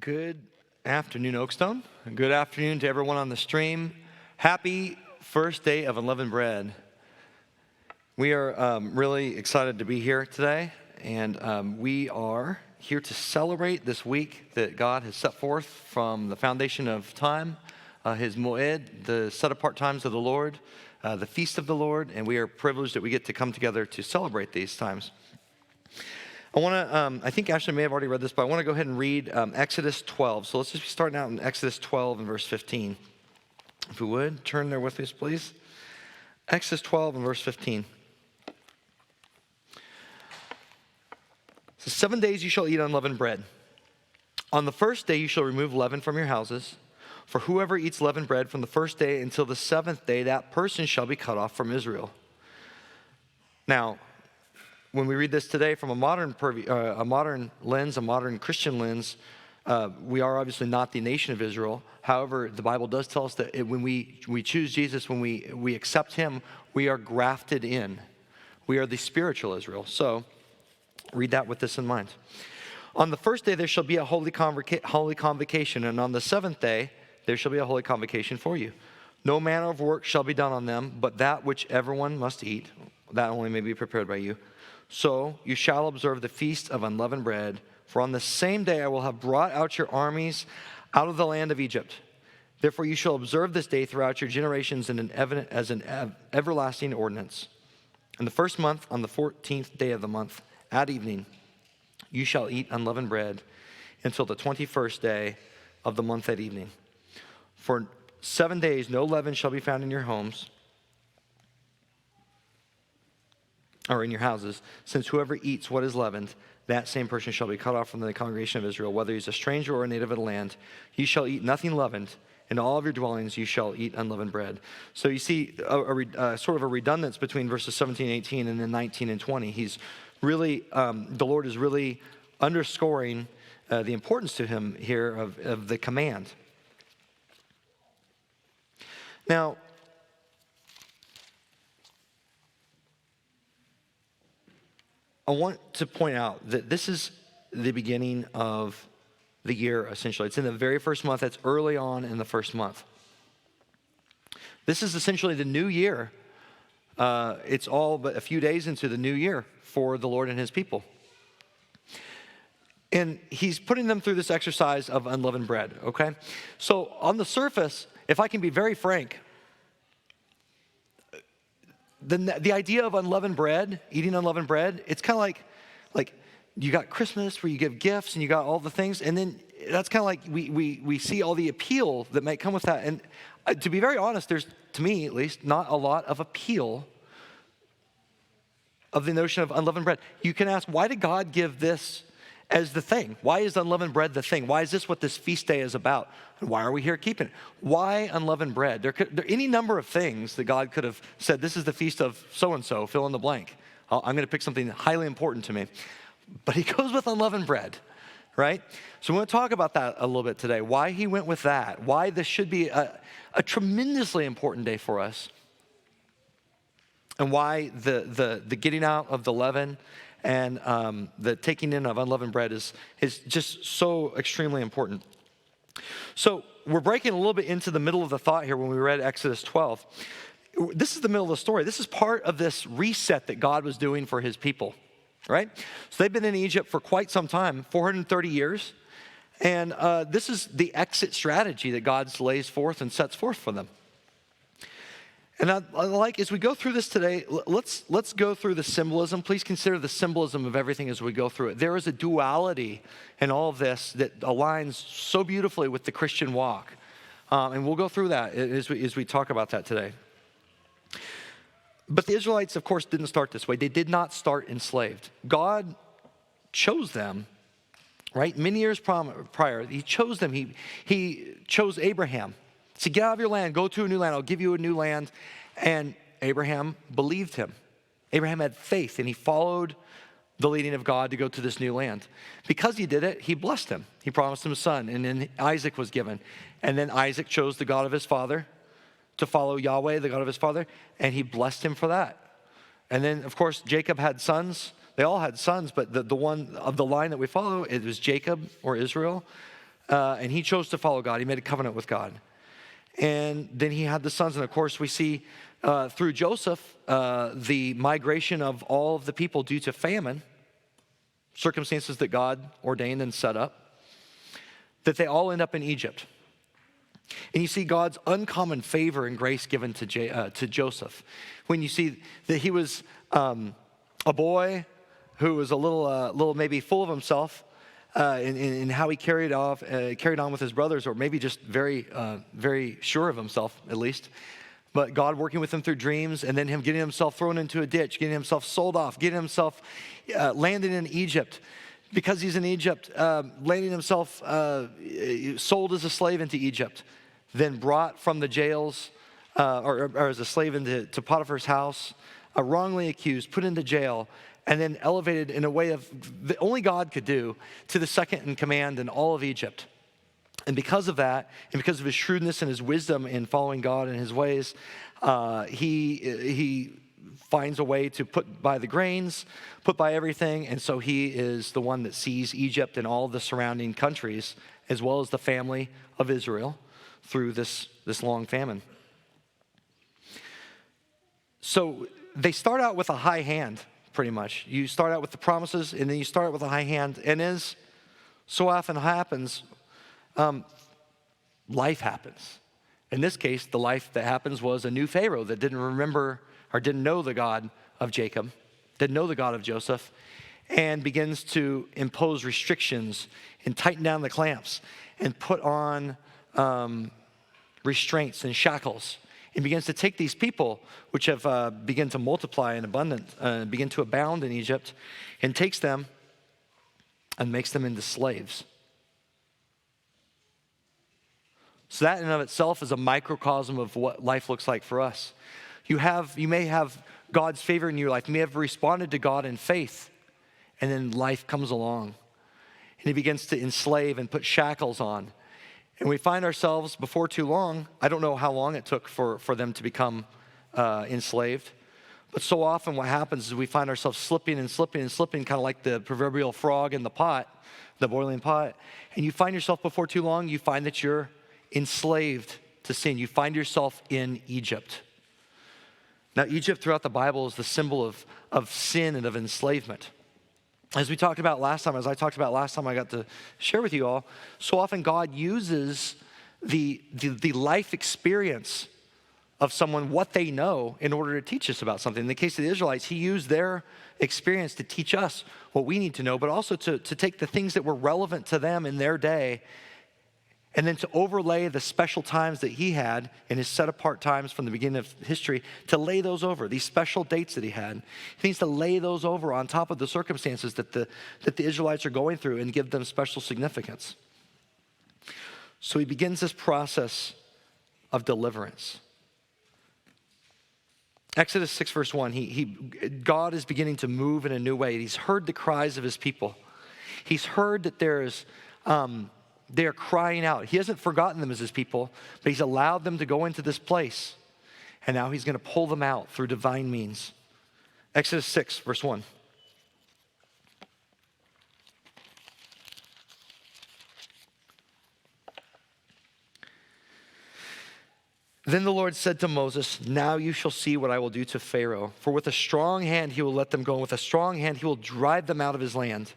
Good afternoon, Oakstone. Good afternoon to everyone on the stream. Happy first day of Unleavened Bread. We are really excited to be here today, and we are here to celebrate this week that God has set forth from the foundation of time, His Moed, the set-apart times of the Lord, the feast of the Lord, and we are privileged that we get to come together to celebrate these times. I want to, I think Ashley may have already read this, but I want to go ahead and read Exodus 12. So let's just be starting out in Exodus 12 and verse 15. If we would, turn there with us, please. Exodus 12 and verse 15. So 7 days you shall eat unleavened bread. On the first day you shall remove leaven from your houses. For whoever eats leavened bread from the first day until the seventh day, that person shall be cut off from Israel. Now, when we read this today from a modern lens, a modern Christian lens, we are obviously not the nation of Israel. However, the Bible does tell us that when we choose Jesus, when we accept Him, we are grafted in. We are the spiritual Israel. So, read that with this in mind. On the first day there shall be a holy convocation, and on the seventh day there shall be a holy convocation for you. No manner of work shall be done on them, but that which everyone must eat, that only may be prepared by you. So you shall observe the feast of unleavened bread, for on the same day I will have brought out your armies out of the land of Egypt. Therefore you shall observe this day throughout your generations as an everlasting ordinance. In the first month, on the 14th day of the month, at evening, you shall eat unleavened bread until the 21st day of the month at evening. For 7 days no leaven shall be found in your homes, or in your houses, since whoever eats what is leavened, that same person shall be cut off from the congregation of Israel, whether he's a stranger or a native of the land. You shall eat nothing leavened. In all of your dwellings you shall eat unleavened bread. So you see a sort of a redundance between verses 17 and 18 and then 19 and 20. He's really, the Lord is really underscoring the importance to him here of the command. Now, I want to point out that this is the beginning of the year, essentially. It's in the very first month. That's early on in the first month. This is essentially the new year. It's all but a few days into the new year for the Lord and His people. And He's putting them through this exercise of unleavened bread, okay? So on the surface, if I can be very frank, the idea of unleavened bread, eating unleavened bread, it's kind of like you got Christmas where you give gifts and you got all the things, and then that's kind of like we see all the appeal that might come with that. And to be very honest, there's, to me at least, not a lot of appeal of the notion of unleavened bread. You can ask, why did God give this as the thing? Why is unleavened bread the thing? Why is this what this feast day is about? And why are we here keeping it? Why unleavened bread? There are any number of things that God could have said, this is the feast of so-and-so, fill in the blank. I'm going to pick something highly important to me. But He goes with unleavened bread, right? So we want to talk about that a little bit today. Why He went with that. Why this should be a tremendously important day for us. And why the getting out of the leaven and the taking in of unleavened bread is just so extremely important. So we're breaking a little bit into the middle of the thought here when we read Exodus 12. This is the middle of the story. This is part of this reset that God was doing for His people, right? So they've been in Egypt for quite some time, 430 years. And this is the exit strategy that God lays forth and sets forth for them. And I like, as we go through this today, let's go through the symbolism. Please consider the symbolism of everything as we go through it. There is a duality in all of this that aligns so beautifully with the Christian walk. And we'll go through that as we talk about that today. But the Israelites, of course, didn't start this way. They did not start enslaved. God chose them, right? Many years prior, He chose them. He chose Abraham. So get out of your land, go to a new land, I'll give you a new land. And Abraham believed Him. Abraham had faith and he followed the leading of God to go to this new land. Because he did it, He blessed him. He promised him a son, and then Isaac was given. And then Isaac chose the God of his father to follow Yahweh, the God of his father, and He blessed him for that. And then, of course, Jacob had sons. They all had sons, but the one of the line that we follow, it was Jacob or Israel. and he chose to follow God. He made a covenant with God. And then he had the sons. And of course, we see through Joseph the migration of all of the people due to famine, circumstances that God ordained and set up, that they all end up in Egypt. And you see God's uncommon favor and grace given to Joseph. When you see that he was a boy who was a little maybe full of himself in how he carried on with his brothers, or maybe just very sure of himself at least. But God working with him through dreams, and then him getting himself thrown into a ditch, getting himself sold off, getting himself landing in Egypt. Because he's in Egypt, landing himself sold as a slave into Egypt, then brought from the jails or as a slave into Potiphar's house, wrongly accused, put into jail, and then elevated in a way of that only God could do to the second in command in all of Egypt. And because of that, and because of his shrewdness and his wisdom in following God and his ways, he finds a way to put by the grains, put by everything, and so he is the one that sees Egypt and all the surrounding countries, as well as the family of Israel, through this long famine. So they start out with a high hand, pretty much. You start out with the promises, and then you start out with a high hand, and as so often happens, life happens. In this case, the life that happens was a new Pharaoh that didn't remember or didn't know the God of Jacob, didn't know the God of Joseph, and begins to impose restrictions and tighten down the clamps and put on restraints and shackles, and begins to take these people, which have begun to multiply in abundance, begin to abound in Egypt, and takes them and makes them into slaves. So that in and of itself is a microcosm of what life looks like for us. You may have God's favor in your life. You may have responded to God in faith, and then life comes along, and he begins to enslave and put shackles on. And we find ourselves before too long, I don't know how long it took for them to become enslaved, but so often what happens is we find ourselves slipping and slipping and slipping, kind of like the proverbial frog in the pot, the boiling pot. And you find yourself before too long, you find that you're enslaved to sin. You find yourself in Egypt. Now, Egypt throughout the Bible is the symbol of sin and of enslavement. As I talked about last time, I got to share with you all, so often God uses the life experience of someone, what they know, in order to teach us about something. In the case of the Israelites, he used their experience to teach us what we need to know, but also to take the things that were relevant to them in their day, and then to overlay the special times that he had in his set-apart times from the beginning of history, to lay those over, these special dates that he had. He needs to lay those over on top of the circumstances that the Israelites are going through and give them special significance. So he begins this process of deliverance. Exodus 6, verse 1, God is beginning to move in a new way. He's heard the cries of his people. He's heard that they're crying out. He hasn't forgotten them as his people, but he's allowed them to go into this place. And now he's going to pull them out through divine means. Exodus 6, verse 1. Then the Lord said to Moses, "Now you shall see what I will do to Pharaoh. For with a strong hand he will let them go, and with a strong hand he will drive them out of his land."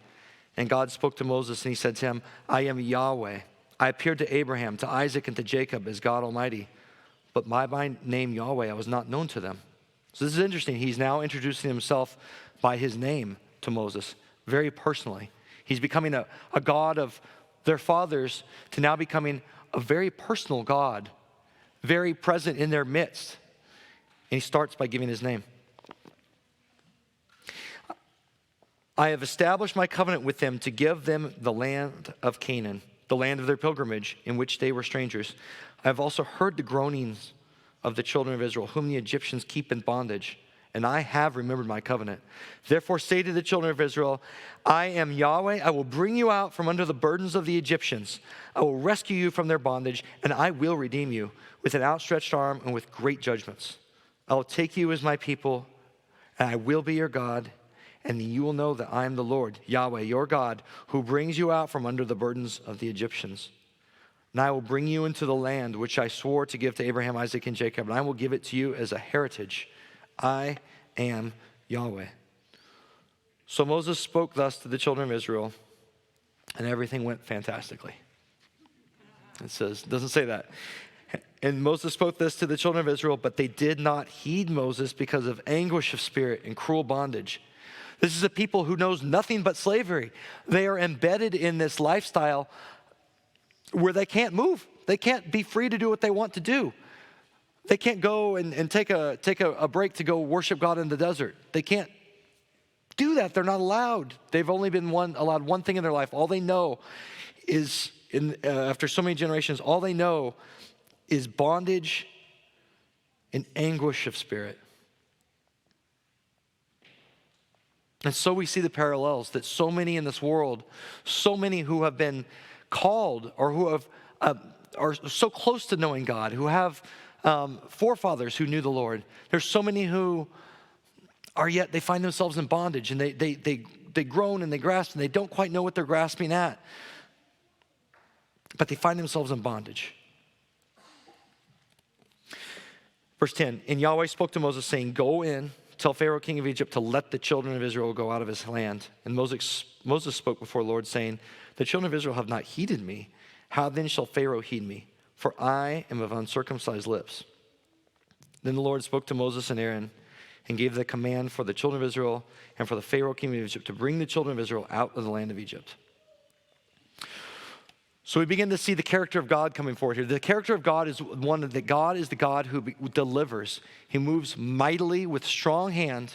And God spoke to Moses, and he said to him, "I am Yahweh. I appeared to Abraham, to Isaac, and to Jacob as God Almighty. But by my name Yahweh I was not known to them." So this is interesting. He's now introducing himself by his name to Moses, very personally. He's becoming a God of their fathers to now becoming a very personal God, very present in their midst. And he starts by giving his name. "I have established my covenant with them to give them the land of Canaan, the land of their pilgrimage, in which they were strangers. I have also heard the groanings of the children of Israel, whom the Egyptians keep in bondage, and I have remembered my covenant. Therefore say to the children of Israel, I am Yahweh. I will bring you out from under the burdens of the Egyptians. I will rescue you from their bondage, and I will redeem you with an outstretched arm and with great judgments. I will take you as my people, and I will be your God, and you will know that I am the Lord, Yahweh, your God, who brings you out from under the burdens of the Egyptians. And I will bring you into the land which I swore to give to Abraham, Isaac, and Jacob, and I will give it to you as a heritage. I am Yahweh. So Moses spoke thus to the children of Israel, and everything went fantastically. It doesn't say that. And Moses spoke this to the children of Israel, but they did not heed Moses because of anguish of spirit and cruel bondage. This is a people who knows nothing but slavery. They are embedded in this lifestyle where they can't move. They can't be free to do what they want to do. They can't go and take a break to go worship God in the desert. They can't do that. They're not allowed. They've only been allowed one thing in their life. All they know is, after so many generations, all they know is bondage and anguish of spirit. And so we see the parallels that so many in this world, so many who have been called or who have are so close to knowing God, who have forefathers who knew the Lord. There's so many who are yet they find themselves in bondage, and they groan and they grasp and they don't quite know what they're grasping at. But they find themselves in bondage. Verse 10, and Yahweh spoke to Moses saying, go in, tell Pharaoh king of Egypt to let the children of Israel go out of his land. And Moses spoke before the Lord saying, the children of Israel have not heeded me. How then shall Pharaoh heed me? For I am of uncircumcised lips. Then the Lord spoke to Moses and Aaron and gave the command for the children of Israel and for the Pharaoh king of Egypt to bring the children of Israel out of the land of Egypt. So we begin to see the character of God coming forward here. The character of God is one that God is the God who delivers. He moves mightily with strong hand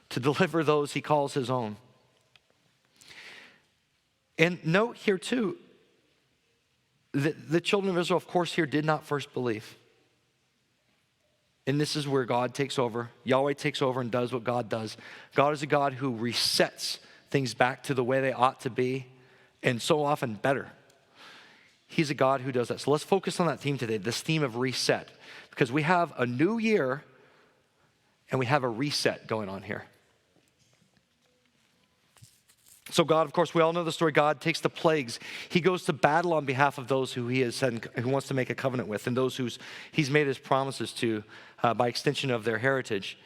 to deliver those he calls his own. And note here too, that the children of Israel, of course, here did not first believe. And this is where God takes over. Yahweh takes over and does what God does. God is a God who resets things back to the way they ought to be, and so often better. He's a God who does that. So let's focus on that theme today, this theme of reset. Because we have a new year and we have a reset going on here. So God, of course, we all know the story. God takes the plagues. He goes to battle on behalf of those who he has said, who wants to make a covenant with, and those he's made his promises to by extension of their heritage.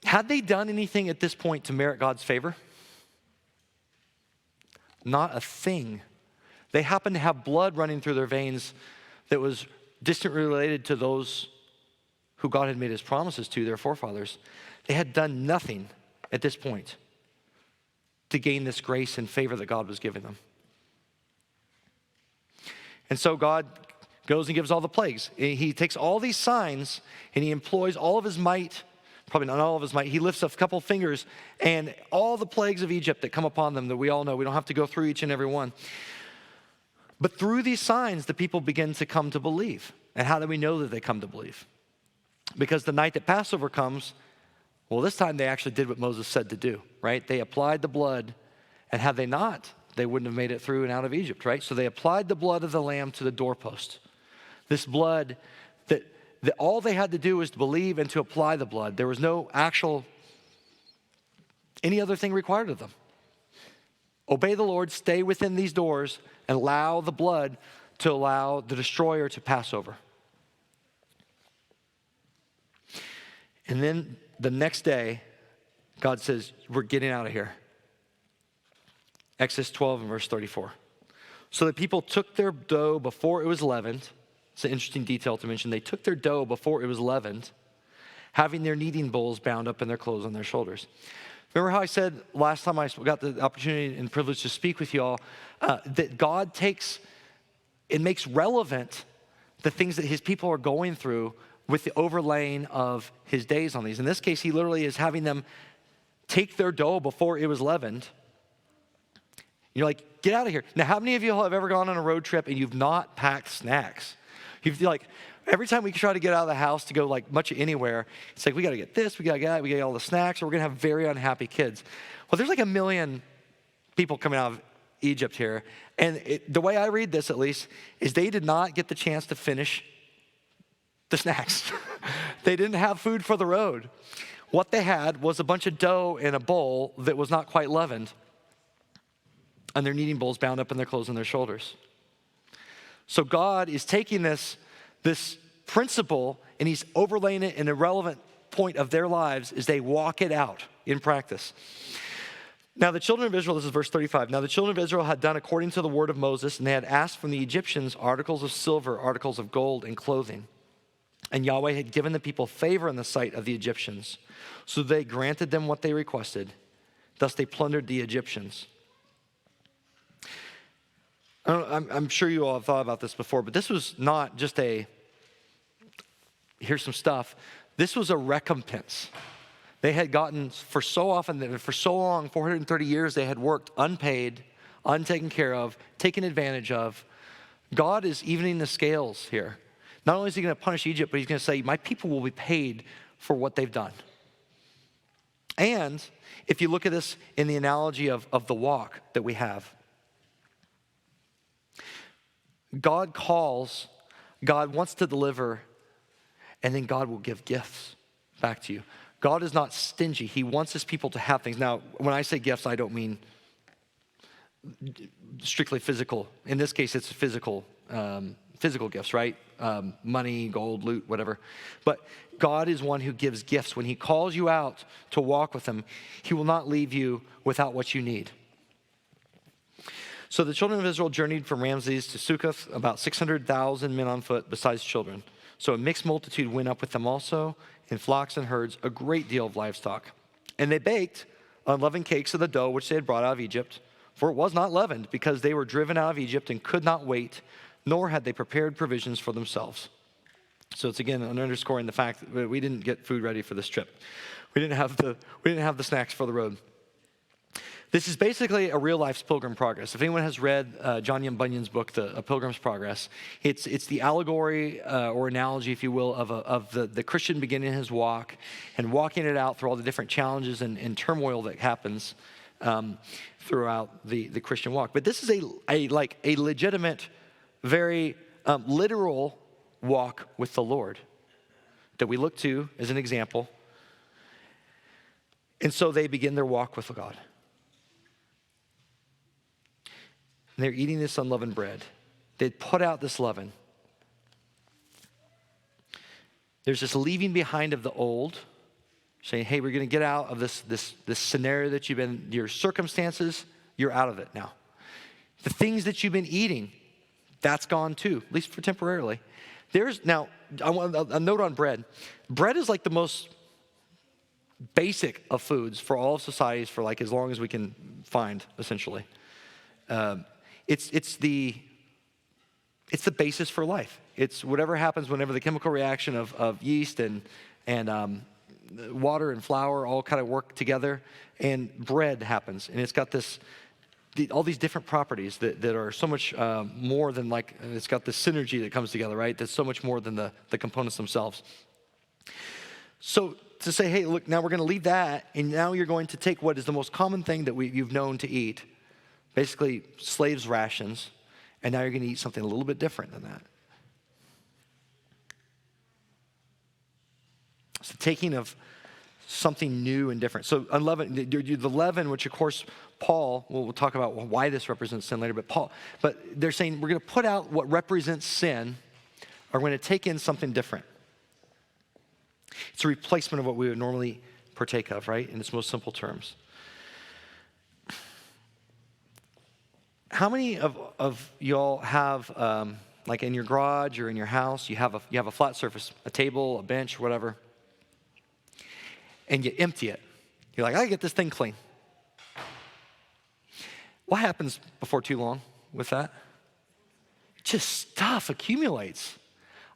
Had they done anything at this point to merit God's favor? Not a thing. They happened to have blood running through their veins that was distantly related to those who God had made his promises to, their forefathers. They had done nothing at this point to gain this grace and favor that God was giving them. And so God goes and gives all the plagues. He takes all these signs and he employs all of his might, probably not all of his might. He lifts up a couple fingers and all the plagues of Egypt that come upon them that we all know. We don't have to go through each and every one. But through these signs, the people begin to come to believe. And how do we know that they come to believe? Because the night that Passover comes, well, this time they actually did what Moses said to do, right? They applied the blood, and had they not, they wouldn't have made it through and out of Egypt, right? So they applied the blood of the lamb to the doorpost. This blood that all they had to do was to believe and to apply the blood. There was no any other thing required of them. Obey the Lord, stay within these doors, and allow the blood to allow the destroyer to pass over. And then the next day, God says, we're getting out of here. Exodus 12 and verse 34. So the people took their dough before it was leavened. It's an interesting detail to mention. They took their dough before it was leavened, having their kneading bowls bound up in their clothes on their shoulders. Remember how I said last time I got the opportunity and privilege to speak with you all, that God takes and makes relevant the things that his people are going through with the overlaying of his days on these. In this case, he literally is having them take their dough before it was leavened. You're like, get out of here. Now, how many of you have ever gone on a road trip and you've not packed snacks? You've like, every time we try to get out of the house to go like much anywhere, it's like, we got to get this, we got to get that, we got to get all the snacks, or we're going to have very unhappy kids. Well, there's like 1 million people coming out of Egypt here. And the way I read this, at least, is they did not get the chance to finish the snacks. They didn't have food for the road. what they had was a bunch of dough in a bowl that was not quite leavened, and their kneading bowls bound up in their clothes and their shoulders. So God is taking this principle and he's overlaying it in a relevant point of their lives as they walk it out in practice. Now the children of Israel, this is verse 35. Now the children of Israel had done according to the word of Moses, and they had asked from the Egyptians articles of silver, articles of gold, and clothing. And Yahweh had given the people favor in the sight of the Egyptians. So they granted them what they requested. Thus they plundered the Egyptians. I'm sure you all have thought about this before, but this was not just here's some stuff. This was a recompense. They had gotten, for so often, for so long, 430 years, they had worked unpaid, untaken care of, taken advantage of. God is evening the scales here. Not only is he going to punish Egypt, but he's going to say, my people will be paid for what they've done. And if you look at this in the analogy of the walk that we have, God calls, God wants to deliver, and then God will give gifts back to you. God is not stingy. He wants his people to have things. Now, when I say gifts, I don't mean strictly physical. In this case, it's physical gifts, right? Money, gold, loot, whatever. But God is one who gives gifts. When he calls you out to walk with him, he will not leave you without what you need. So the children of Israel journeyed from Ramses to Succoth, about 600,000 men on foot, besides children. So a mixed multitude went up with them also, in flocks and herds, a great deal of livestock. And they baked unleavened cakes of the dough which they had brought out of Egypt, for it was not leavened, because they were driven out of Egypt and could not wait, nor had they prepared provisions for themselves. So it's again underscoring the fact that we didn't get food ready for this trip. We didn't have the snacks for the road. This is basically a real life's Pilgrim Progress. If anyone has read John Young Bunyan's book, A Pilgrim's Progress, it's the allegory or analogy, if you will, of the Christian beginning his walk and walking it out through all the different challenges and turmoil that happens throughout the Christian walk. But this is a legitimate, very literal walk with the Lord that we look to as an example. And so they begin their walk with God. And they're eating this unleavened bread. They'd put out this leaven. There's this leaving behind of the old, saying, hey, we're going to get out of this scenario that you've been, your circumstances, you're out of it now. The things that you've been eating, that's gone too, at least for temporarily. Now, I want a note on bread. Bread is like the most basic of foods for all of societies for like as long as we can find, essentially. It's the basis for life. It's whatever happens whenever the chemical reaction of yeast and water and flour all kind of work together, and bread happens. And it's got all these different properties that are so much more than it's got this synergy that comes together, right? That's so much more than the components themselves. So to say, hey, look, now we're going to leave that, and now you're going to take what is the most common thing that you've known to eat, basically slaves' rations, and now you're going to eat something a little bit different than that. It's the taking of something new and different. So unleavened, the leaven, which of course Paul, we'll talk about why this represents sin later, but they're saying we're going to put out what represents sin, or we're going to take in something different. It's a replacement of what we would normally partake of, right? In its most simple terms. How many of y'all have, like in your garage or in your house, you have a flat surface, a table, a bench, whatever, and you empty it. You're like, I gotta get this thing clean. What happens before too long with that? Just stuff accumulates.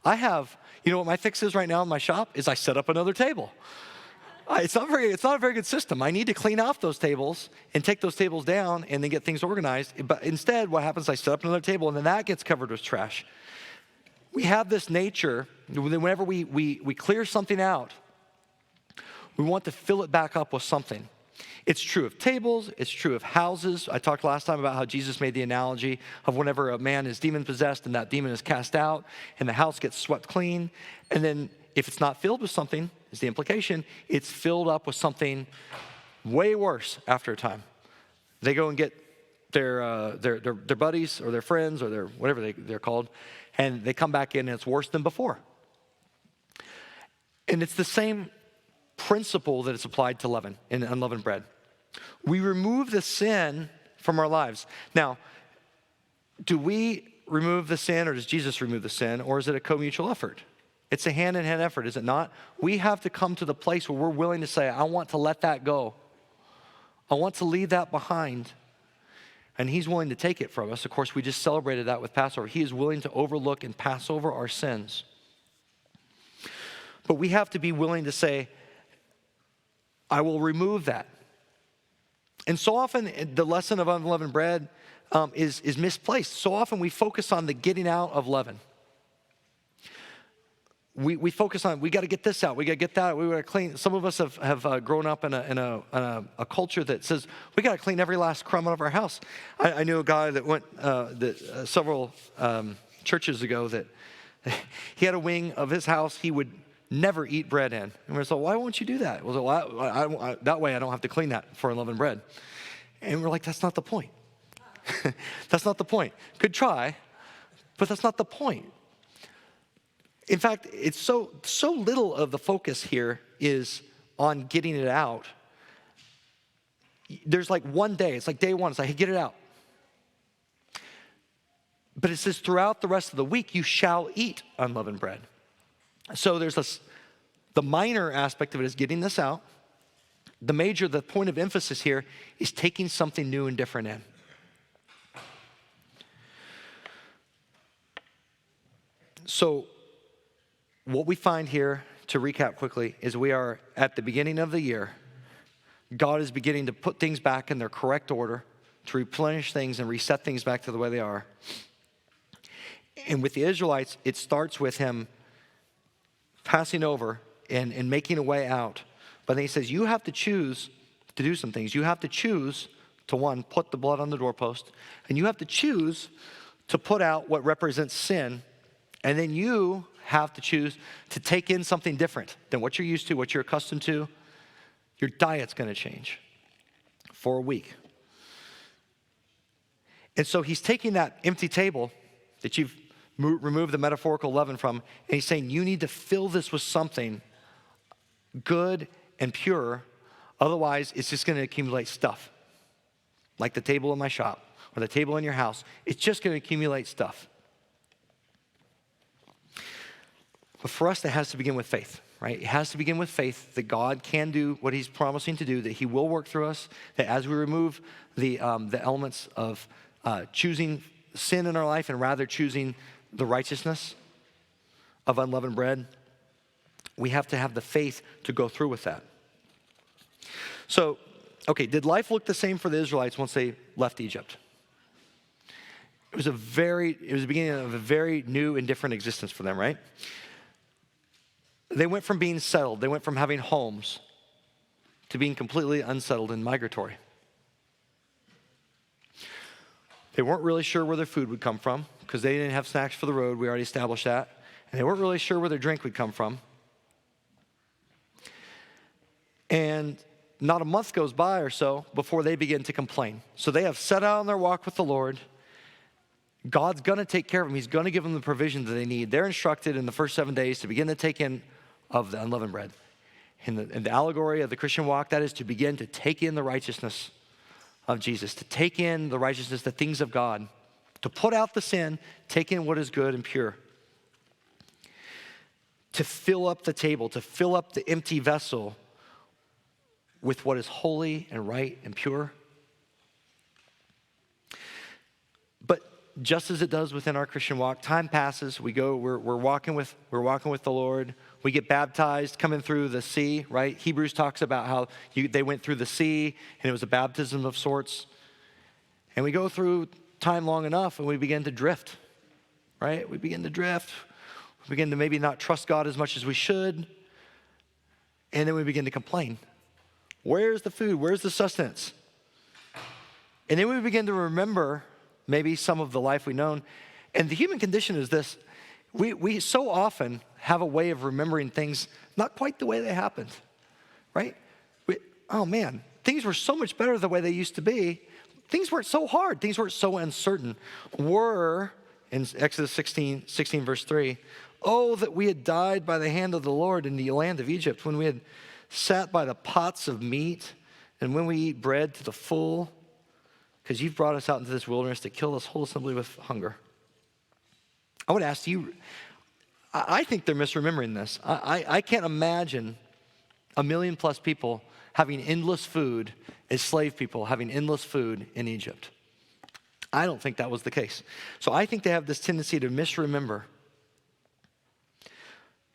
You know what my fix is right now in my shop is I set up another table. It's not a very good system. I need to clean off those tables and take those tables down and then get things organized. But instead, what happens, I set up another table and then that gets covered with trash. We have this nature, whenever we clear something out, we want to fill it back up with something. It's true of tables, it's true of houses. I talked last time about how Jesus made the analogy of whenever a man is demon-possessed and that demon is cast out and the house gets swept clean, and then if it's not filled with something, is the implication. It's filled up with something way worse after a time. They go and get their buddies or their friends or their whatever they're called, and they come back in and it's worse than before. And it's the same principle that is applied to leaven in unleavened bread. We remove the sin from our lives. Now, do we remove the sin, or does Jesus remove the sin, or is it a co-mutual effort? It's a hand-in-hand effort, is it not? We have to come to the place where we're willing to say, I want to let that go. I want to leave that behind. And he's willing to take it from us. Of course, we just celebrated that with Passover. He is willing to overlook and pass over our sins. But we have to be willing to say, I will remove that. And so often, the lesson of unleavened bread is misplaced. So often we focus on the getting out of leaven. We focus on, we got to get this out, we got to get that, we got to clean. Some of us have grown up in a culture that says, we got to clean every last crumb out of our house. I knew a guy that went several churches ago that he had a wing of his house he would never eat bread in. And we're like, why won't you do that? Well, that way I don't have to clean that for unleavened bread. And we're like, that's not the point. That's not the point. Good try, but that's not the point. In fact, it's so little of the focus here is on getting it out. There's like one day, it's like day one, it's like, hey, get it out. But it says throughout the rest of the week, you shall eat unleavened bread. So there's the minor aspect of it is getting this out. The point of emphasis here is taking something new and different in. So what we find here, to recap quickly, is we are at the beginning of the year. God is beginning to put things back in their correct order, to replenish things and reset things back to the way they are. And with the Israelites, it starts with him passing over and making a way out. But then he says, you have to choose to do some things. You have to choose to, one, put the blood on the doorpost. And you have to choose to put out what represents sin. And then you have to choose to take in something different than what you're used to, what you're accustomed to. Your diet's going to change for a week. And so he's taking that empty table that you've removed the metaphorical leaven from, and he's saying, you need to fill this with something good and pure. Otherwise, it's just going to accumulate stuff. Like the table in my shop or the table in your house. It's just going to accumulate stuff. But for us, that has to begin with faith, right? It has to begin with faith that God can do what he's promising to do, that he will work through us, that as we remove the elements of choosing sin in our life and rather choosing the righteousness of unleavened bread, we have to have the faith to go through with that. So, okay, did life look the same for the Israelites once they left Egypt? It was the beginning of a very new and different existence for them, right? They went from being settled, they went from having homes to being completely unsettled and migratory. They weren't really sure where their food would come from because they didn't have snacks for the road. We already established that. And they weren't really sure where their drink would come from. And not a month goes by or so before they begin to complain. So they have set out on their walk with the Lord. God's going to take care of them. He's going to give them the provision that they need. They're instructed in the first 7 days to begin to take in of the unleavened bread. In the allegory of the Christian walk, that is to begin to take in the righteousness of Jesus, to take in the righteousness, the things of God, to put out the sin, take in what is good and pure, to fill up the table, to fill up the empty vessel with what is holy and right and pure. But just as it does within our Christian walk, time passes. We're walking with the Lord. We get baptized coming through the sea, right? Hebrews talks about how they went through the sea and it was a baptism of sorts. And we go through time long enough and we begin to drift, right? We begin to drift. We begin to maybe not trust God as much as we should. And then we begin to complain. Where's the food? Where's the sustenance? And then we begin to remember maybe some of the life we've known. And the human condition is this. We so often have a way of remembering things not quite the way they happened, right? Oh man, things were so much better the way they used to be. Things weren't so hard. Things weren't so uncertain. In Exodus 16 verse 3, oh, that we had died by the hand of the Lord in the land of Egypt, when we had sat by the pots of meat, and when we eat bread to the full, because you've brought us out into this wilderness to kill this whole assembly with hunger. I would ask you, I think they're misremembering this. I can't imagine 1 million plus people having endless food as slave people, having endless food in Egypt. I don't think that was the case. So I think they have this tendency to misremember.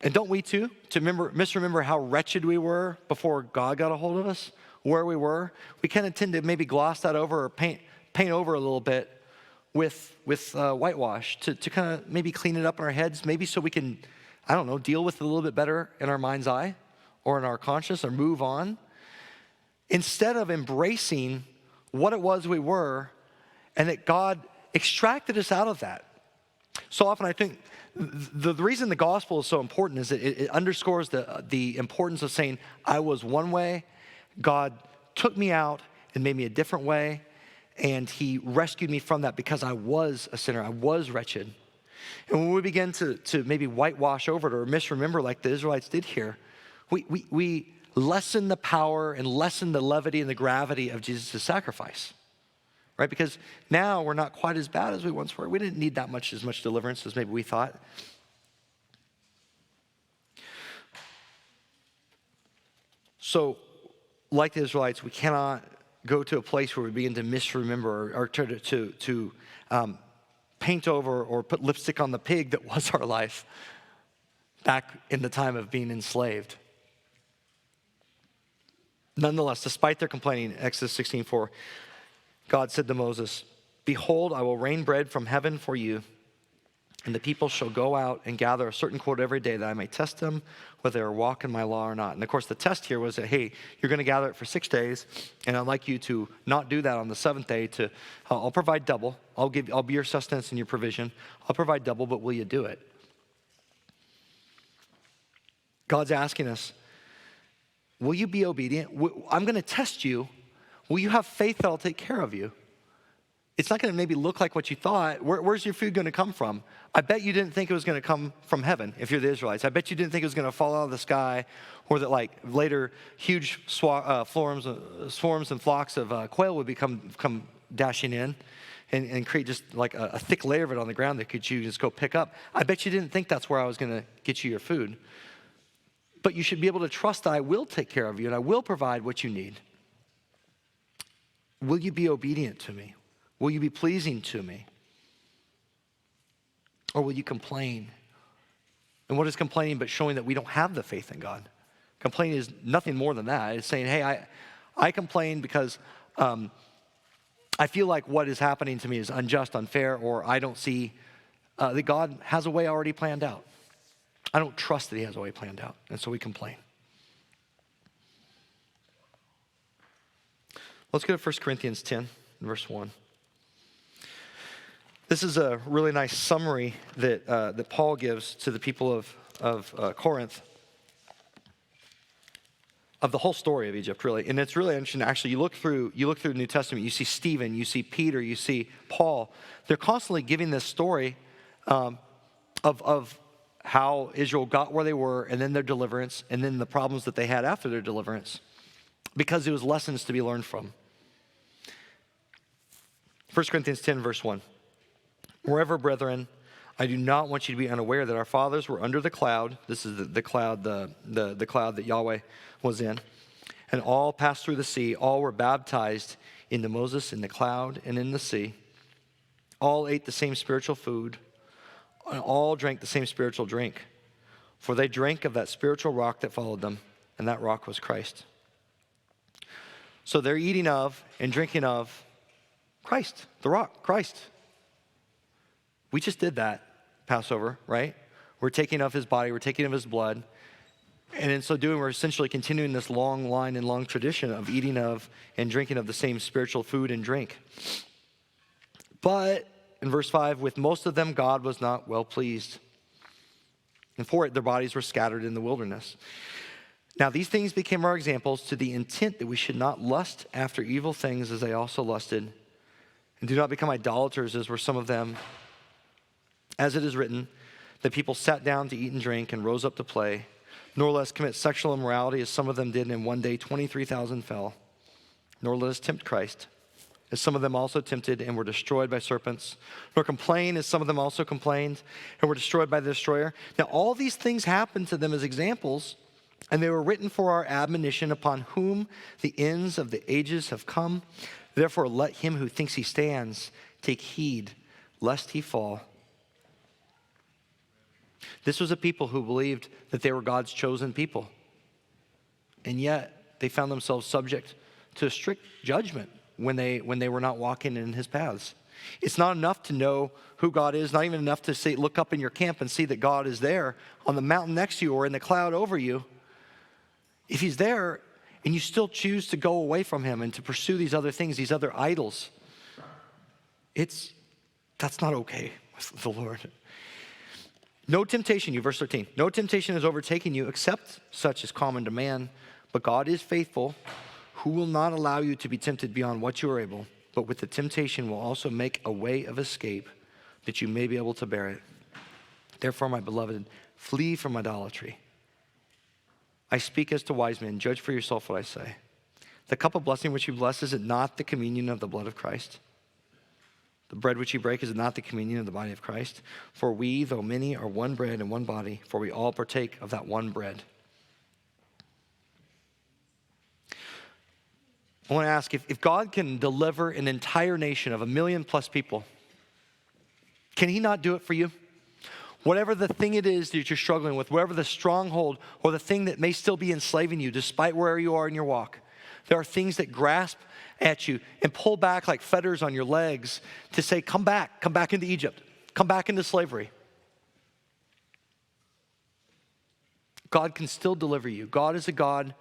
And don't we too? To misremember how wretched we were before God got a hold of us, where we were. We kind of tend to maybe gloss that over or paint over a little bit with whitewash to kind of maybe clean it up in our heads, maybe so we can, I don't know, deal with it a little bit better in our mind's eye or in our conscience or move on. Instead of embracing what it was we were and that God extracted us out of that. So often I think the reason the gospel is so important is that it underscores the importance of saying, I was one way, God took me out and made me a different way, and he rescued me from that because I was a sinner, I was wretched. And when we begin to maybe whitewash over it or misremember like the Israelites did here, we lessen the power and lessen the levity and the gravity of Jesus' sacrifice. Right? Because now we're not quite as bad as we once were. We didn't need as much deliverance as maybe we thought. So, like the Israelites, we cannot go to a place where we begin to misremember or to paint over or put lipstick on the pig that was our life back in the time of being enslaved. Nonetheless, despite their complaining, Exodus 16:4, God said to Moses, behold, I will rain bread from heaven for you, and the people shall go out and gather a certain quota every day that I may test them whether they are walking my law or not. And of course, the test here was that, hey, you're going to gather it for 6 days, and I'd like you to not do that on the seventh day. I'll provide double. I'll be your sustenance and your provision. I'll provide double, but will you do it? God's asking us, will you be obedient? I'm going to test you. Will you have faith that I'll take care of you? It's not going to maybe look like what you thought. Where's your food going to come from? I bet you didn't think it was going to come from heaven if you're the Israelites. I bet you didn't think it was going to fall out of the sky, or that like later huge swarms and flocks of quail would come dashing in and create just like a thick layer of it on the ground that you just go pick up. I bet you didn't think that's where I was going to get you your food. But you should be able to trust that I will take care of you and I will provide what you need. Will you be obedient to me? Will you be pleasing to me? Or will you complain? And what is complaining but showing that we don't have the faith in God? Complaining is nothing more than that. It's saying, hey, I complain because I feel like what is happening to me is unjust, unfair, or I don't see that God has a way already planned out. I don't trust that he has a way planned out, and so we complain. Let's go to 1 Corinthians 10, verse 1. This is a really nice summary that Paul gives to the people of Corinth of the whole story of Egypt, really. And it's really interesting. Actually, you look through the New Testament, you see Stephen, you see Peter, you see Paul. They're constantly giving this story of how Israel got where they were, and then their deliverance, and then the problems that they had after their deliverance, because it was lessons to be learned from. 1 Corinthians 10, verse 1. Moreover, brethren, I do not want you to be unaware that our fathers were under the cloud. This is the cloud, the cloud that Yahweh was in. And all passed through the sea. All were baptized into Moses in the cloud and in the sea. All ate the same spiritual food. And all drank the same spiritual drink. For they drank of that spiritual rock that followed them, and that rock was Christ. So they're eating of and drinking of Christ, the rock, Christ. We just did that Passover, right? We're taking of his body, we're taking of his blood. And in so doing, we're essentially continuing this long line and long tradition of eating of and drinking of the same spiritual food and drink. But in verse 5, with most of them God was not well pleased. And for it, their bodies were scattered in the wilderness. Now these things became our examples to the intent that we should not lust after evil things as they also lusted. And do not become idolaters as were some of them. As it is written, that people sat down to eat and drink and rose up to play, nor let us commit sexual immorality as some of them did, and in one day 23,000 fell. Nor let us tempt Christ, as some of them also tempted and were destroyed by serpents, nor complain as some of them also complained and were destroyed by the destroyer. Now all these things happened to them as examples, and they were written for our admonition, upon whom the ends of the ages have come. Therefore let him who thinks he stands take heed, lest he fall. This was a people who believed that they were God's chosen people. And yet they found themselves subject to a strict judgment when they were not walking in his paths. It's not enough to know who God is, not even enough to say, look up in your camp and see that God is there on the mountain next to you or in the cloud over you. If he's there and you still choose to go away from him and to pursue these other things, these other idols, that's not okay with the Lord. No temptation, verse 13, no temptation has overtaken you except such as common to man, but God is faithful, who will not allow you to be tempted beyond what you are able, but with the temptation will also make a way of escape that you may be able to bear it. Therefore, my beloved, flee from idolatry. I speak as to wise men, judge for yourself what I say. The cup of blessing which you bless, is it not the communion of the blood of Christ? The bread which you break, is it not the communion of the body of Christ? For we, though many, are one bread and one body, for we all partake of that one bread. I want to ask, if God can deliver an entire nation of 1 million+ people, can he not do it for you? Whatever the thing it is that you're struggling with, whatever the stronghold or the thing that may still be enslaving you, despite where you are in your walk, there are things that grasp at you and pull back like fetters on your legs to say, come back into Egypt, come back into slavery. God can still deliver you. God is a God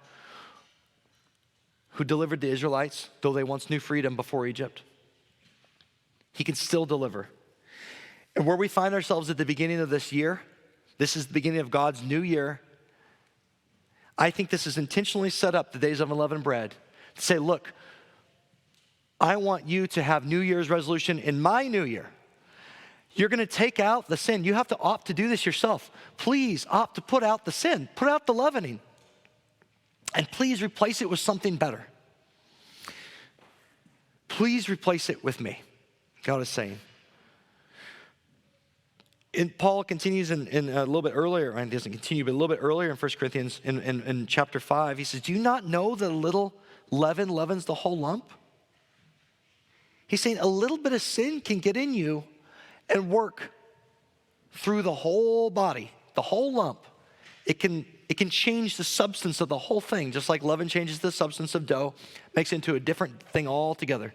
who delivered the Israelites, though they once knew freedom before Egypt. He can still deliver. And where we find ourselves at the beginning of this year, this is the beginning of God's new year. I think this is intentionally set up, the days of unleavened bread, to say, look, I want you to have New Year's resolution in my new year. You're going to take out the sin. You have to opt to do this yourself. Please opt to put out the sin, put out the leavening, and please replace it with something better. Please replace it with me, God is saying. And Paul continues in a little bit earlier, and he doesn't continue, but a little bit earlier in 1 Corinthians in chapter 5, he says, do you not know that a little leaven leavens the whole lump? He's saying a little bit of sin can get in you and work through the whole body, the whole lump. It can change the substance of the whole thing, just like leaven changes the substance of dough, makes it into a different thing altogether.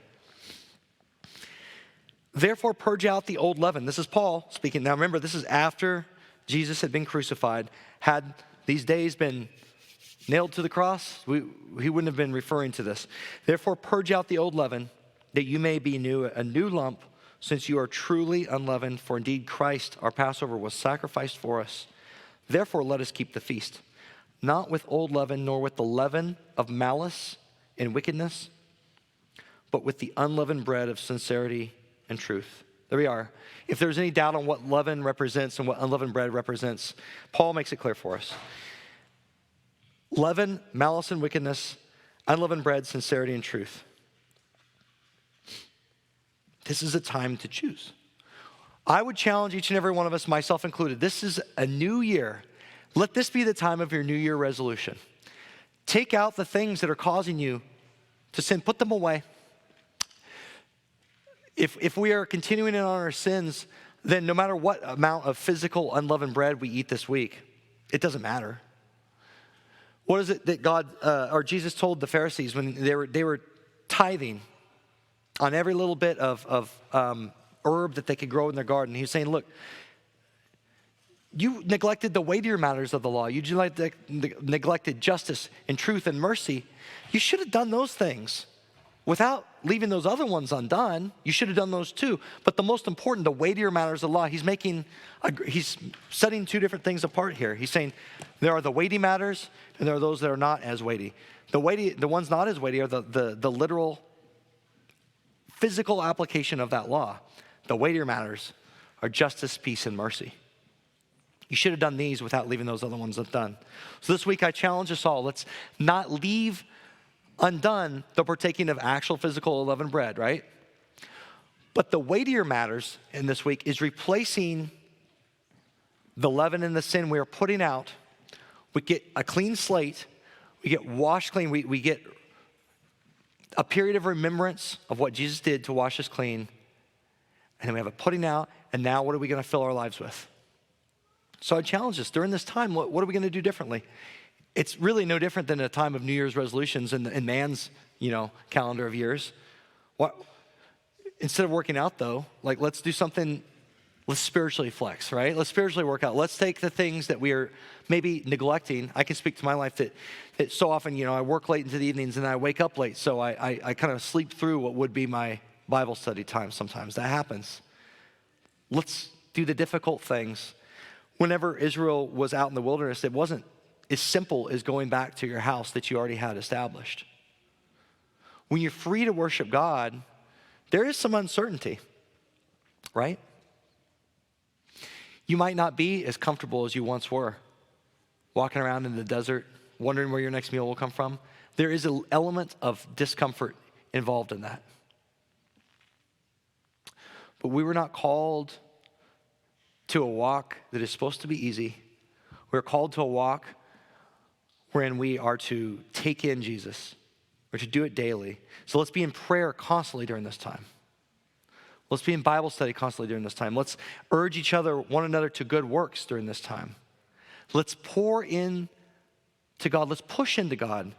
Therefore, purge out the old leaven. This is Paul speaking. Now remember, this is after Jesus had been crucified. Had these days been nailed to the cross, he wouldn't have been referring to this. Therefore, purge out the old leaven, that you may be a new lump, since you are truly unleavened. For indeed Christ, our Passover, was sacrificed for us. Therefore, let us keep the feast, not with old leaven, nor with the leaven of malice and wickedness, but with the unleavened bread of sincerity and truth. There we are. If there's any doubt on what leaven represents and what unleavened bread represents, Paul makes it clear for us. Leaven, malice and wickedness, unleavened bread, sincerity and truth. This is a time to choose. I would challenge each and every one of us, myself included. This is a new year. Let this be the time of your New Year resolution. Take out the things that are causing you to sin. Put them away. If we are continuing in on our sins, then no matter what amount of physical unleavened bread we eat this week, it doesn't matter. What is it that God or Jesus told the Pharisees when they were tithing on every little bit of herb that they could grow in their garden? He was saying, look, you neglected the weightier matters of the law. You neglected justice and truth and mercy. You should have done those things without leaving those other ones undone. You should have done those too. But the most important, the weightier matters of the law, he's setting two different things apart here. He's saying there are the weighty matters and there are those that are not as weighty. The ones not as weighty are the literal physical application of that law. The weightier matters are justice, peace, and mercy. You should have done these without leaving those other ones undone. So this week I challenge us all, let's not leave undone the partaking of actual physical unleavened bread, right? But the weightier matters in this week is replacing the leaven and the sin we are putting out. We get a clean slate, we get washed clean, we get a period of remembrance of what Jesus did to wash us clean, and then we have a putting out, and now what are we going to fill our lives with? So I challenge us during this time, what are we going to do differently? It's really no different than a time of New Year's resolutions in man's, calendar of years. Instead of working out though, let's do something, let's spiritually flex, right? Let's spiritually work out. Let's take the things that we are maybe neglecting. I can speak to my life that so often, I work late into the evenings and I wake up late. So I kind of sleep through what would be my Bible study time sometimes. That happens. Let's do the difficult things. Whenever Israel was out in the wilderness, it wasn't as simple as going back to your house that you already had established. When you're free to worship God, there is some uncertainty, right? You might not be as comfortable as you once were, walking around in the desert, wondering where your next meal will come from. There is an element of discomfort involved in that. But we were not called to a walk that is supposed to be easy. We're called to a walk wherein we are to take in Jesus. We're to do it daily. So let's be in prayer constantly during this time. Let's be in Bible study constantly during this time. Let's urge one another to good works during this time. Let's pour in to God. Let's push into God.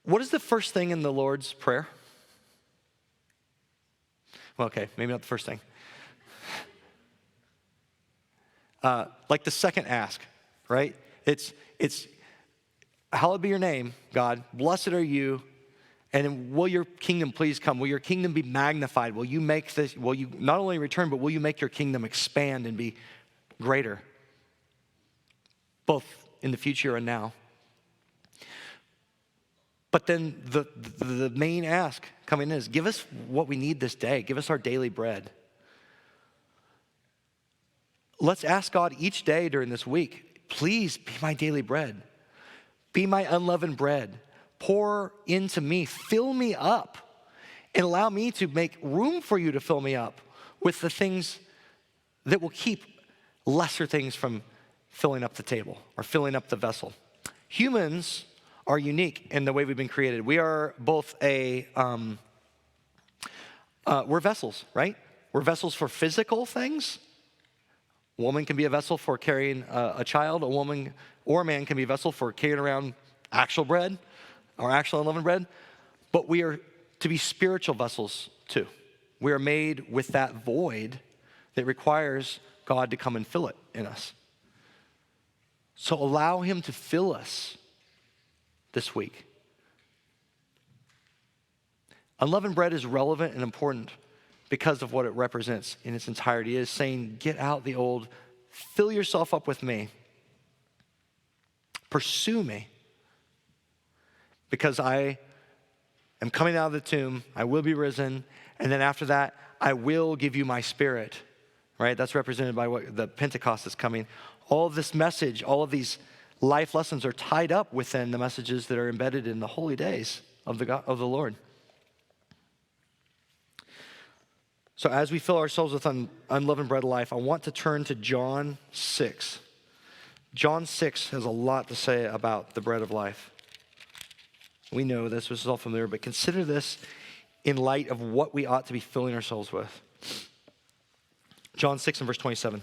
What is the first thing in the Lord's Prayer? Well, okay, maybe not the first thing. Like the second ask, right? It's hallowed be your name, God. Blessed are you. And will your kingdom please come? Will your kingdom be magnified? Will you not only return, but will you make your kingdom expand and be greater? Both in the future and now. But then the main ask coming in is, give us what we need this day. Give us our daily bread. Let's ask God each day during this week, please be my daily bread. Be my unleavened bread. Pour into me, fill me up, and allow me to make room for you to fill me up with the things that will keep lesser things from filling up the table or filling up the vessel. Humans are unique in the way we've been created. We are both we're vessels, right? We're vessels for physical things. A woman can be a vessel for carrying a child. A woman or a man can be a vessel for carrying around actual bread or actual unleavened bread. But we are to be spiritual vessels too. We are made with that void that requires God to come and fill it in us. So allow him to fill us this week. Unleavened bread is relevant and important because of what it represents in its entirety. It is saying, get out the old, fill yourself up with me. Pursue me. Because I am coming out of the tomb, I will be risen, and then after that, I will give you my spirit. Right? That's represented by what the Pentecost is coming. All of this message, all of these life lessons are tied up within the messages that are embedded in the holy days of the Lord. So as we fill ourselves with unleavened bread of life, I want to turn to John 6. John 6 has a lot to say about the bread of life. We know this is all familiar, but consider this in light of what we ought to be filling ourselves with. John 6 and verse 27.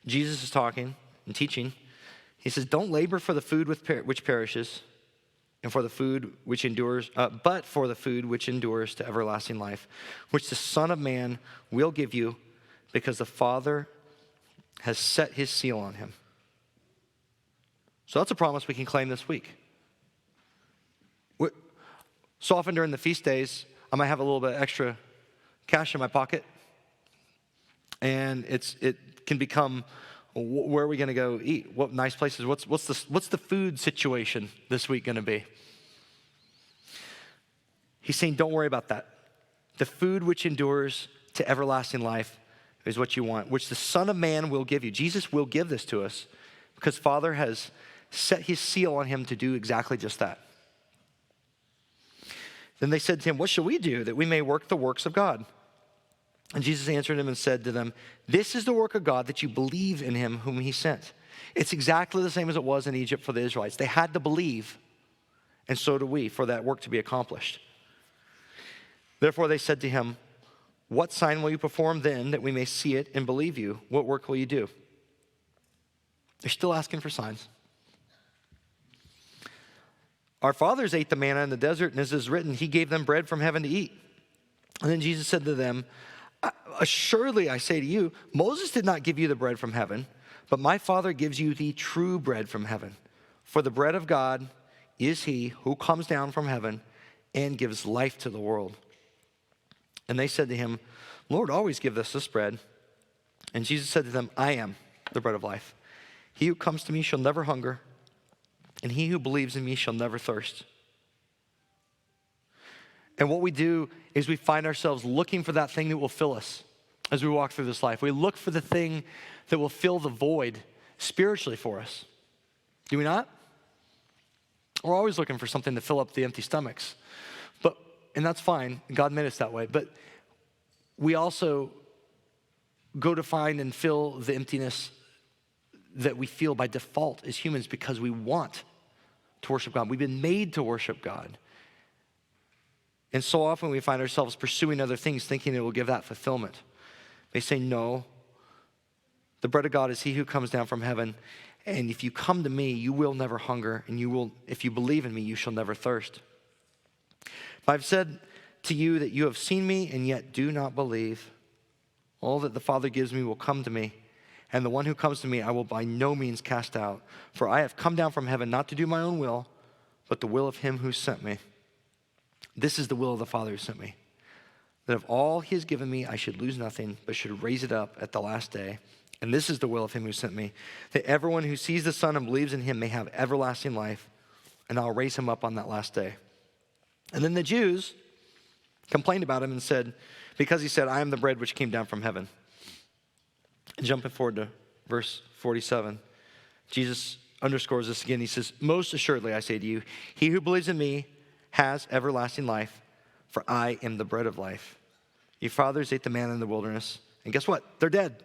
Jesus is talking and teaching. He says, don't labor for the food which perishes, and for the food which endures, but for the food which endures to everlasting life, which the Son of Man will give you, because the Father has set his seal on him. So that's a promise we can claim this week. So often during the feast days, I might have a little bit extra cash in my pocket, and it can become, where are we going to go eat? What nice places? What's the food situation this week going to be? He's saying, don't worry about that. The food which endures to everlasting life is what you want, which the Son of Man will give you. Jesus will give this to us because Father has set his seal on him to do exactly just that. Then they said to him, what shall we do that we may work the works of God? And Jesus answered him and said to them, this is the work of God, that you believe in him whom he sent. It's exactly the same as it was in Egypt for the Israelites. They had to believe, and so do we, for that work to be accomplished. Therefore they said to him, what sign will you perform then that we may see it and believe you? What work will you do? They're still asking for signs. Our fathers ate the manna in the desert, and as is written, he gave them bread from heaven to eat. And then Jesus said to them, assuredly I say to you, Moses did not give you the bread from heaven, but my Father gives you the true bread from heaven. For the bread of God is he who comes down from heaven and gives life to the world. And they said to him, Lord, always give us this bread. And Jesus said to them, I am the bread of life. He who comes to me shall never hunger, and he who believes in me shall never thirst. And what we do is we find ourselves looking for that thing that will fill us as we walk through this life. We look for the thing that will fill the void spiritually for us. Do we not? We're always looking for something to fill up the empty stomachs. And that's fine. God made us that way. But we also go to find and fill the emptiness that we feel by default as humans because we want to worship God. We've been made to worship God. And so often we find ourselves pursuing other things thinking it will give that fulfillment. They say, no. The bread of God is he who comes down from heaven. And if you come to me, you will never hunger. And if you believe in me, you shall never thirst. I've said to you that you have seen me and yet do not believe. All that the Father gives me will come to me, and the one who comes to me I will by no means cast out. For I have come down from heaven not to do my own will, but the will of him who sent me. This is the will of the Father who sent me, that of all he has given me I should lose nothing, but should raise it up at the last day. And this is the will of him who sent me, that everyone who sees the Son and believes in him may have everlasting life, and I'll raise him up on that last day. And then the Jews complained about him and said, because he said, I am the bread which came down from heaven. And jumping forward to verse 47, Jesus underscores this again. He says, most assuredly I say to you, he who believes in me has everlasting life, for I am the bread of life. Your fathers ate the manna in the wilderness, and guess what? They're dead.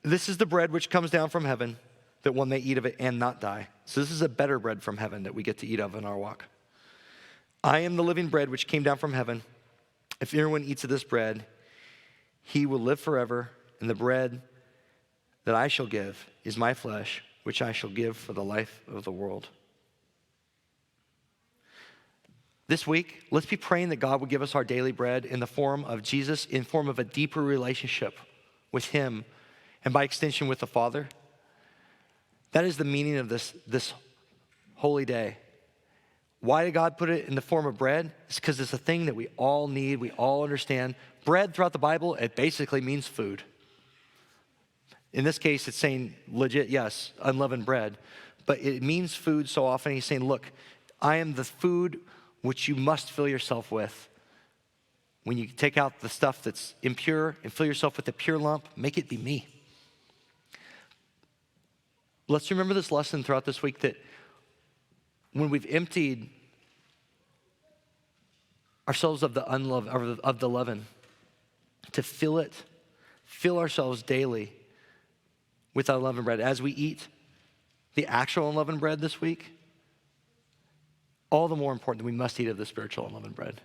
This is the bread which comes down from heaven, that one may eat of it and not die. So this is a better bread from heaven that we get to eat of in our walk. I am the living bread which came down from heaven. If anyone eats of this bread, he will live forever. And the bread that I shall give is my flesh, which I shall give for the life of the world. This week, let's be praying that God will give us our daily bread in the form of Jesus, in form of a deeper relationship with him, and by extension with the Father. That is the meaning of this holy day. Why did God put it in the form of bread? It's because it's a thing that we all need, we all understand. Bread throughout the Bible, it basically means food. In this case, it's saying legit, yes, unleavened bread. But it means food so often. He's saying, look, I am the food which you must fill yourself with. When you take out the stuff that's impure and fill yourself with the pure lump, make it be me. Let's remember this lesson throughout this week, that when we've emptied ourselves of the leaven, to fill ourselves daily with unleavened bread. As we eat the actual unleavened bread this week, all the more important that we must eat of the spiritual unleavened bread.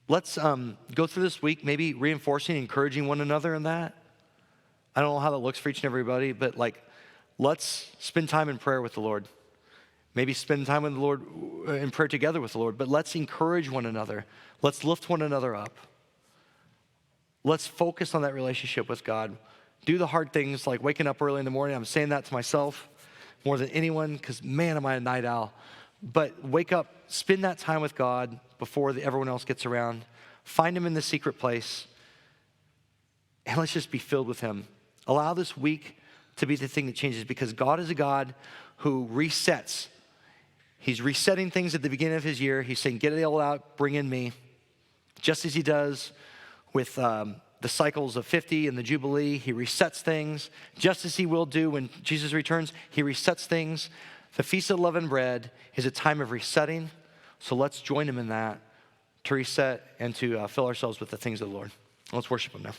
Let's go through this week, maybe reinforcing, encouraging one another in that. I don't know how that looks for each and everybody, but let's spend time in prayer with the Lord. Maybe spend time with the Lord in prayer together with the Lord, but let's encourage one another. Let's lift one another up. Let's focus on that relationship with God. Do the hard things like waking up early in the morning. I'm saying that to myself more than anyone because, man, am I a night owl. But wake up, spend that time with God before everyone else gets around. Find him in the secret place. And let's just be filled with him. Allow this week to be the thing that changes, because God is a God who resets. He's resetting things at the beginning of his year. He's saying, get it all out, bring in me. Just as he does with the cycles of 50 and the Jubilee, he resets things. Just as he will do when Jesus returns, he resets things. The Feast of Unleavened Bread is a time of resetting. So let's join him in that to reset and to fill ourselves with the things of the Lord. Let's worship him now.